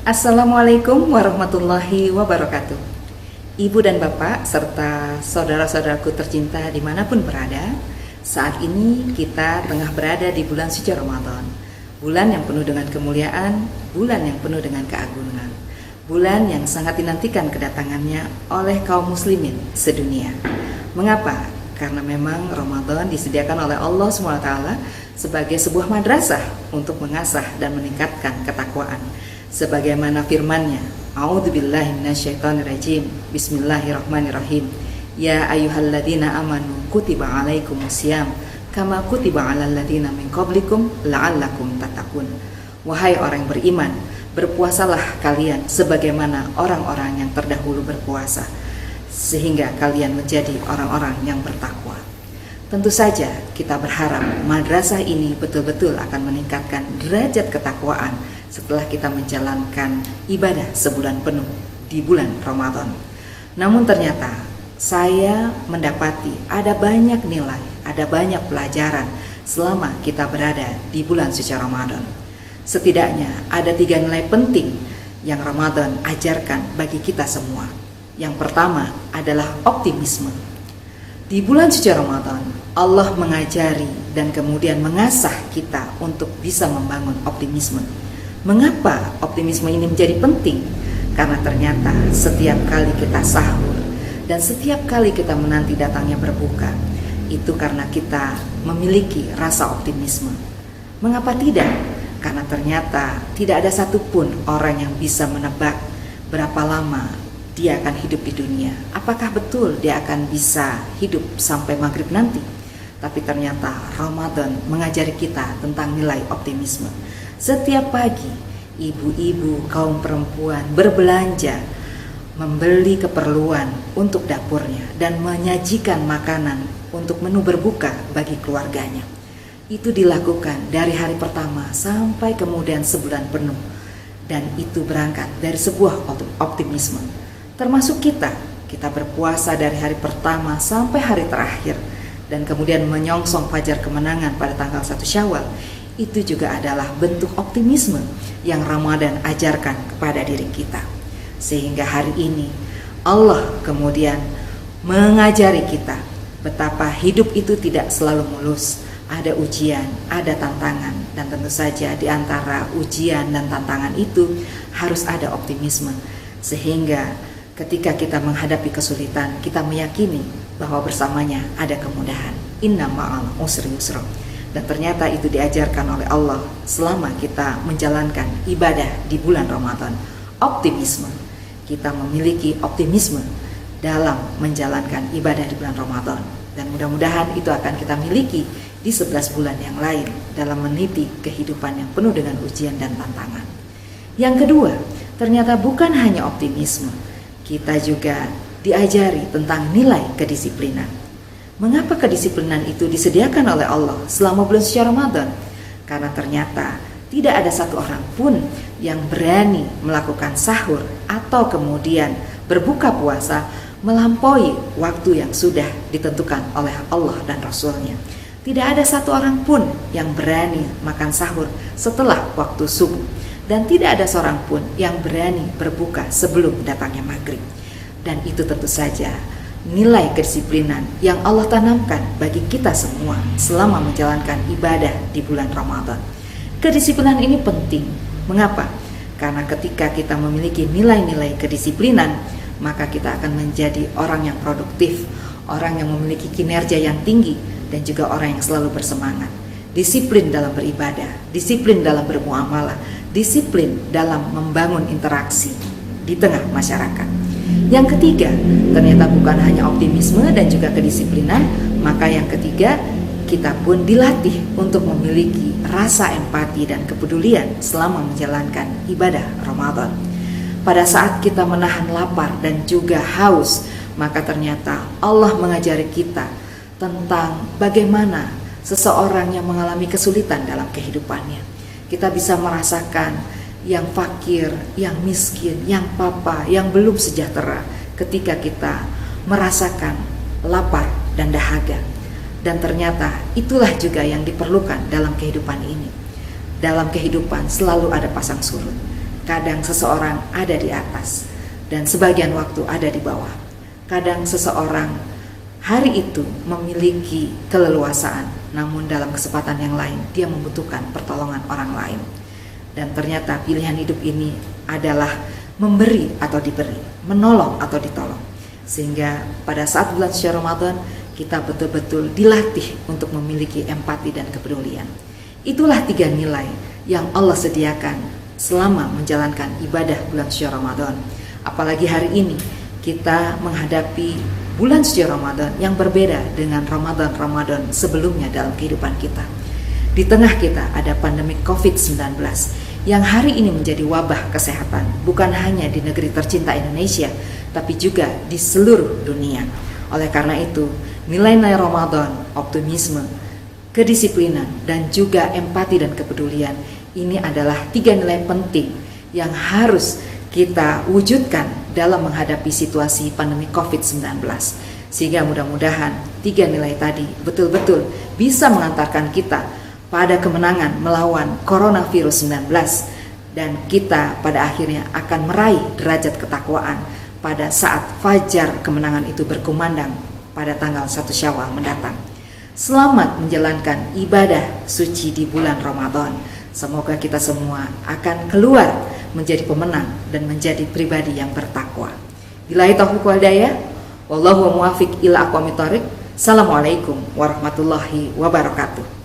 Assalamualaikum warahmatullahi wabarakatuh. Ibu dan bapak serta saudara-saudaraku tercinta dimanapun berada, saat ini kita tengah berada di bulan suci Ramadan. Bulan yang penuh dengan kemuliaan, bulan yang penuh dengan keagungan, bulan yang sangat dinantikan kedatangannya oleh kaum muslimin sedunia. Mengapa? Karena memang Ramadan disediakan oleh Allah SWT sebagai sebuah madrasah untuk mengasah dan meningkatkan ketakwaan. Sebagaimana firman-Nya, A'udzubillahi minasyaitonirrajim. Bismillahirrahmanirrahim. Ya ayyuhalladzina amanu kutiba alaikumusiyam kama kutiba alal ladzina min qablikum la'allakum tattaqun. Wahai orang yang beriman, berpuasalah kalian sebagaimana orang-orang yang terdahulu berpuasa, sehingga kalian menjadi orang-orang yang bertakwa. Tentu saja kita berharap madrasah ini betul-betul akan meningkatkan derajat ketakwaan setelah kita menjalankan ibadah sebulan penuh di bulan Ramadan. Namun ternyata saya mendapati ada banyak nilai, ada banyak pelajaran selama kita berada di bulan suci Ramadan. Setidaknya ada 3 nilai penting yang Ramadan ajarkan bagi kita semua. Yang pertama adalah optimisme. Di bulan suci Ramadan, Allah mengajari dan kemudian mengasah kita untuk bisa membangun optimisme. Mengapa optimisme ini menjadi penting? Karena ternyata setiap kali kita sahur dan setiap kali kita menanti datangnya berbuka, itu karena kita memiliki rasa optimisme. Mengapa tidak? Karena ternyata tidak ada satupun orang yang bisa menebak berapa lama dia akan hidup di dunia. Apakah betul dia akan bisa hidup sampai maghrib nanti? Tapi ternyata Ramadan mengajari kita tentang nilai optimisme. Setiap pagi, ibu-ibu kaum perempuan berbelanja, membeli keperluan untuk dapurnya, dan menyajikan makanan untuk menu berbuka bagi keluarganya. Itu dilakukan dari hari pertama sampai kemudian sebulan penuh. Dan itu berangkat dari sebuah optimisme. Termasuk kita berpuasa dari hari pertama sampai hari terakhir, dan kemudian menyongsong fajar kemenangan pada tanggal 1 Syawal. Itu juga adalah bentuk optimisme yang Ramadan ajarkan kepada diri kita. Sehingga hari ini Allah kemudian mengajari kita betapa hidup itu tidak selalu mulus. Ada ujian, ada tantangan, dan tentu saja di antara ujian dan tantangan itu harus ada optimisme. Sehingga ketika kita menghadapi kesulitan, kita meyakini bahwa bersamanya ada kemudahan. Inna ma'al usri yusra. Dan ternyata itu diajarkan oleh Allah selama kita menjalankan ibadah di bulan Ramadan. Optimisme. Kita memiliki optimisme dalam menjalankan ibadah di bulan Ramadan. Dan mudah-mudahan itu akan kita miliki di 11 bulan yang lain dalam meniti kehidupan yang penuh dengan ujian dan tantangan. Yang kedua, ternyata bukan hanya optimisme. Kita juga diajari tentang nilai kedisiplinan. Mengapa kedisiplinan itu disediakan oleh Allah selama bulan suci Ramadan? Karena ternyata tidak ada satu orang pun yang berani melakukan sahur atau kemudian berbuka puasa melampaui waktu yang sudah ditentukan oleh Allah dan Rasul-Nya. Tidak ada satu orang pun yang berani makan sahur setelah waktu subuh, dan tidak ada seorang pun yang berani berbuka sebelum datangnya maghrib. Dan itu tentu saja nilai kedisiplinan yang Allah tanamkan bagi kita semua selama menjalankan ibadah di bulan Ramadan. Kedisiplinan ini penting. Mengapa? Karena ketika kita memiliki nilai-nilai kedisiplinan, maka kita akan menjadi orang yang produktif, orang yang memiliki kinerja yang tinggi, dan juga orang yang selalu bersemangat. Disiplin dalam beribadah, disiplin dalam bermuamalah, disiplin dalam membangun interaksi di tengah masyarakat. Yang ketiga, ternyata bukan hanya optimisme dan juga kedisiplinan, maka yang ketiga, kita pun dilatih untuk memiliki rasa empati dan kepedulian selama menjalankan ibadah Ramadan. Pada saat kita menahan lapar dan juga haus, maka ternyata Allah mengajari kita tentang bagaimana seseorang yang mengalami kesulitan dalam kehidupannya. Kita bisa merasakan yang fakir, yang miskin, yang papa, yang belum sejahtera ketika kita merasakan lapar dan dahaga. Dan ternyata itulah juga yang diperlukan dalam kehidupan ini. Dalam kehidupan selalu ada pasang surut. kadang seseorang ada di atas dan sebagian waktu ada di bawah. Kadang seseorang hari itu memiliki keleluasaan, namun dalam kesempatan yang lain dia membutuhkan pertolongan orang lain. Dan ternyata pilihan hidup ini adalah memberi atau diberi, menolong atau ditolong. Sehingga pada saat bulan suci Ramadan kita betul-betul dilatih untuk memiliki empati dan kepedulian. Itulah 3 nilai yang Allah sediakan selama menjalankan ibadah bulan suci Ramadan. Apalagi hari ini kita menghadapi bulan suci Ramadan yang berbeda dengan Ramadan-Ramadan sebelumnya dalam kehidupan kita. Di tengah kita ada pandemi COVID-19 yang hari ini menjadi wabah kesehatan, bukan hanya di negeri tercinta Indonesia, tapi juga di seluruh dunia. Oleh karena itu, nilai-nilai Ramadan, optimisme, kedisiplinan, dan juga empati dan kepedulian, ini adalah 3 nilai penting yang harus kita wujudkan dalam menghadapi situasi pandemi COVID-19. Sehingga mudah-mudahan 3 nilai tadi betul-betul bisa mengantarkan kita pada kemenangan melawan coronavirus 19, dan kita pada akhirnya akan meraih derajat ketakwaan pada saat fajar kemenangan itu berkumandang pada tanggal 1 Syawal mendatang. Selamat menjalankan ibadah suci di bulan Ramadan. Semoga kita semua akan keluar menjadi pemenang dan menjadi pribadi yang bertakwa. Billahi taufiq wal hidayah, wallahu muwaffiq ila aqwamit thoriq. Assalamualaikum warahmatullahi wabarakatuh.